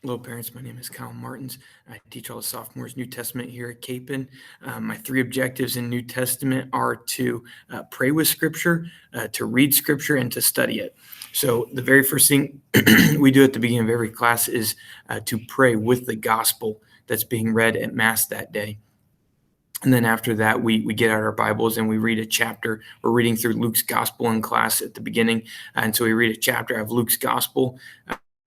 Hello, parents. My name is Kyle Martens. I teach all the sophomores New Testament here at Capon. My three objectives in New Testament are to pray with Scripture, to read Scripture, and to study it. So the very first thing we do at the beginning of every class is to pray with the gospel that's being read at Mass that day. And then after that, we get out our Bibles and we read a chapter. We're reading through Luke's Gospel in class at the beginning. And so we read a chapter of Luke's Gospel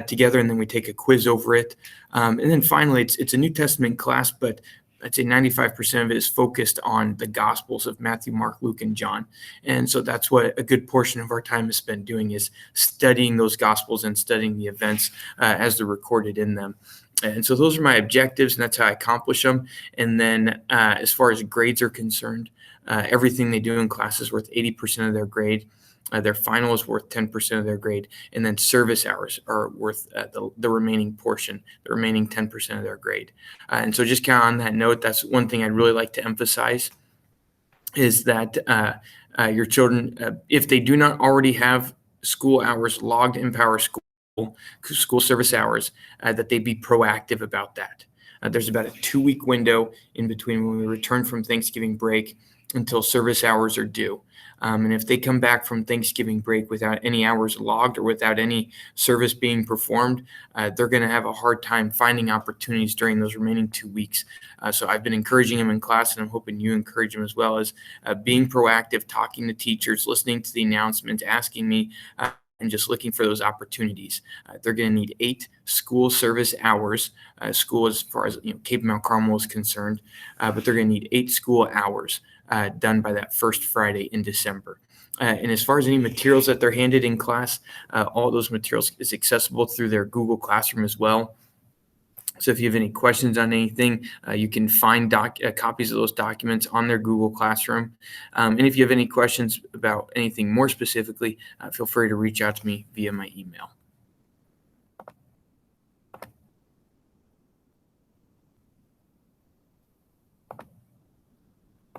together, and then we take a quiz over it. And then finally, it's a New Testament class, but I'd say 95% of it is focused on the Gospels of Matthew, Mark, Luke, and John. And so that's what a good portion of our time is spent doing, is studying those Gospels and studying the events as they're recorded in them. And so those are my objectives, and that's how I accomplish them. And then as far as grades are concerned, everything they do in class is worth 80% of their grade. Their final is worth 10% of their grade, and then service hours are worth the remaining portion, the remaining 10% of their grade. And so just kind of on that note, that's one thing I'd really like to emphasize, is that your children, if they do not already have school hours logged in Power School service hours, that they be proactive about that. There's about a 2-week window in between when we return from Thanksgiving break until service hours are due. And if they come back from Thanksgiving break without any hours logged or without any service being performed, they're going to have a hard time finding opportunities during those remaining 2 weeks. So I've been encouraging them in class, and I'm hoping you encourage them as well, as being proactive, talking to teachers, listening to the announcements, asking me, and just looking for those opportunities. They're going to need 8 school service hours, school as far as Cape Mount Carmel is concerned, but they're going to need 8 school hours done by that first Friday in December. And as far as any materials that they're handed in class, all those materials is accessible through their Google Classroom as well. So if you have any questions on anything, you can find copies of those documents on their Google Classroom. And if you have any questions about anything more specifically, feel free to reach out to me via my email.